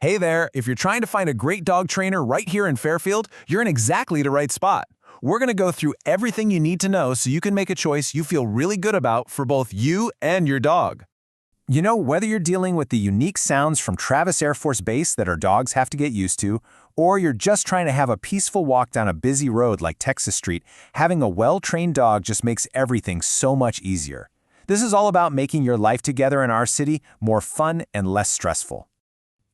Hey there, if you're trying to find a great dog trainer right here in Fairfield, you're in exactly the right spot. We're going to go through everything you need to know so you can make a choice you feel really good about for both you and your dog. You know, whether you're dealing with the unique sounds from Travis Air Force Base that our dogs have to get used to, or you're just trying to have a peaceful walk down a busy road like Texas Street, having a well-trained dog just makes everything so much easier. This is all about making your life together in our city more fun and less stressful.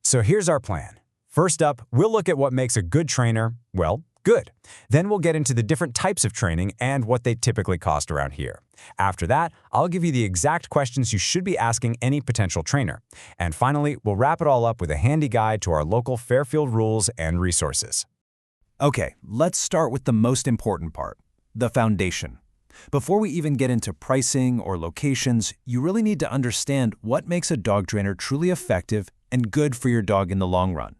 So here's our plan. First up, we'll look at what makes a good trainer, well, good. Then we'll get into the different types of training and what they typically cost around here. After that, I'll give you the exact questions you should be asking any potential trainer. And finally, we'll wrap it all up with a handy guide to our local Fairfield rules and resources. Okay, let's start with the most important part, the foundation. Before we even get into pricing or locations, you really need to understand what makes a dog trainer truly effective and good for your dog in the long run.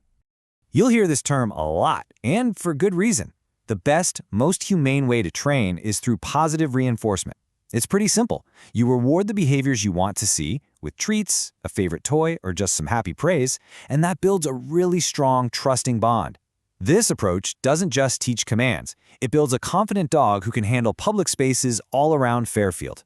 You'll hear this term a lot, and for good reason. The best, most humane way to train is through positive reinforcement. It's pretty simple. You reward the behaviors you want to see with treats, a favorite toy, or just some happy praise, and that builds a really strong, trusting bond. This approach doesn't just teach commands. It builds a confident dog who can handle public spaces all around Fairfield.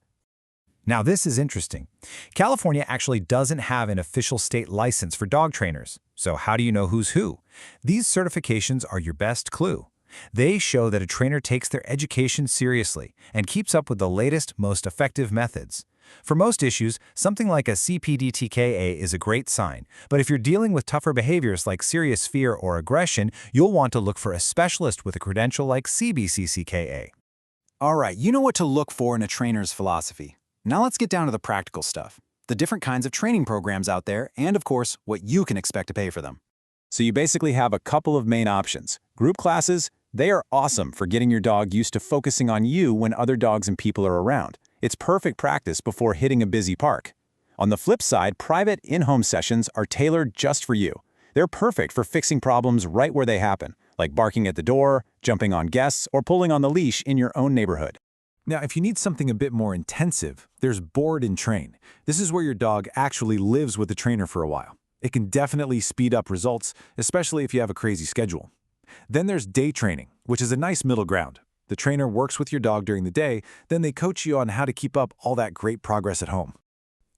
Now this is interesting. California actually doesn't have an official state license for dog trainers. So how do you know who's who? These certifications are your best clue. They show that a trainer takes their education seriously and keeps up with the latest, most effective methods. For most issues, something like a CPD-TKA is a great sign, but if you're dealing with tougher behaviors like serious fear or aggression, you'll want to look for a specialist with a credential like CBCCKA. All right, you know what to look for in a trainer's philosophy. Now let's get down to the practical stuff, the different kinds of training programs out there, and of course, what you can expect to pay for them. So you basically have a couple of main options. Group classes, they are awesome for getting your dog used to focusing on you when other dogs and people are around. It's perfect practice before hitting a busy park. On the flip side, private in-home sessions are tailored just for you. They're perfect for fixing problems right where they happen, like barking at the door, jumping on guests, or pulling on the leash in your own neighborhood. Now, if you need something a bit more intensive, there's board and train. This is where your dog actually lives with the trainer for a while. It can definitely speed up results, especially if you have a crazy schedule. Then there's day training, which is a nice middle ground. The trainer works with your dog during the day, then they coach you on how to keep up all that great progress at home.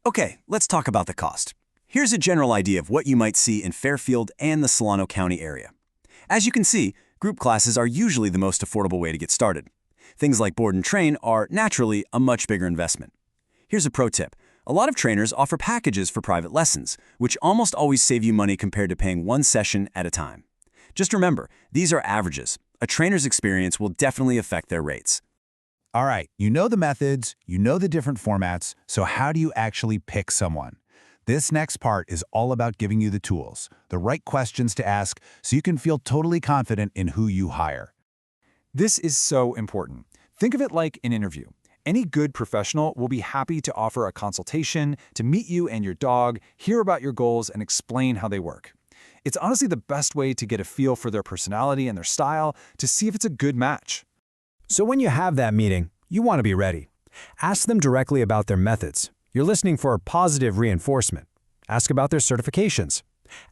Okay, let's talk about the cost. Here's a general idea of what you might see in Fairfield and the Solano County area. As you can see, group classes are usually the most affordable way to get started. Things like board and train are naturally a much bigger investment. Here's a pro tip. A lot of trainers offer packages for private lessons, which almost always save you money compared to paying one session at a time. Just remember, these are averages. A trainer's experience will definitely affect their rates. All right, you know the methods, you know the different formats, so how do you actually pick someone? This next part is all about giving you the tools, the right questions to ask, so you can feel totally confident in who you hire. This is so important. Think of it like an interview. Any good professional will be happy to offer a consultation, to meet you and your dog, hear about your goals, and explain how they work. It's honestly the best way to get a feel for their personality and their style to see if it's a good match. So when you have that meeting, you want to be ready. Ask them directly about their methods. You're listening for positive reinforcement. Ask about their certifications.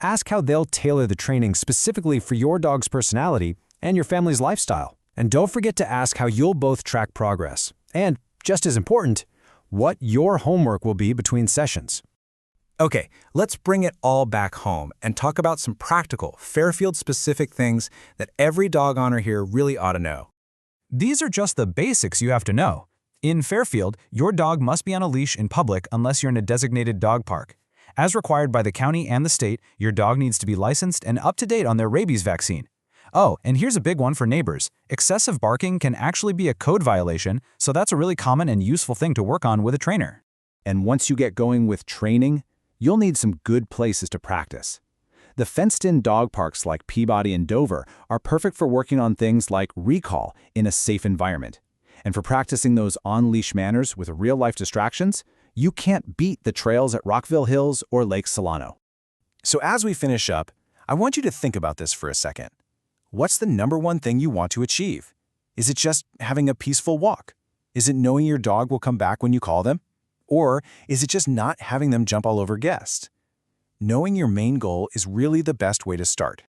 Ask how they'll tailor the training specifically for your dog's personality and your family's lifestyle. And don't forget to ask how you'll both track progress. And, just as important, what your homework will be between sessions. Okay, let's bring it all back home and talk about some practical, Fairfield-specific things that every dog owner here really ought to know. These are just the basics you have to know. In Fairfield, your dog must be on a leash in public unless you're in a designated dog park. As required by the county and the state, your dog needs to be licensed and up to date on their rabies vaccine. Oh, and here's a big one for neighbors. Excessive barking can actually be a code violation, so that's a really common and useful thing to work on with a trainer. And once you get going with training, you'll need some good places to practice. The fenced-in dog parks like Peabody and Dover are perfect for working on things like recall in a safe environment. And for practicing those on-leash manners with real-life distractions, you can't beat the trails at Rockville Hills or Lake Solano. So as we finish up, I want you to think about this for a second. What's the number one thing you want to achieve? Is it just having a peaceful walk? Is it knowing your dog will come back when you call them? Or is it just not having them jump all over guests? Knowing your main goal is really the best way to start.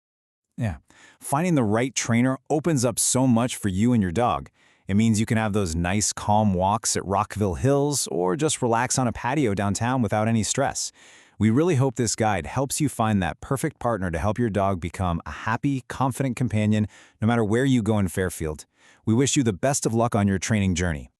Yeah, finding the right trainer opens up so much for you and your dog. It means you can have those nice, calm walks at Rockville Hills or just relax on a patio downtown without any stress. We really hope this guide helps you find that perfect partner to help your dog become a happy, confident companion no matter where you go in Fairfield. We wish you the best of luck on your training journey.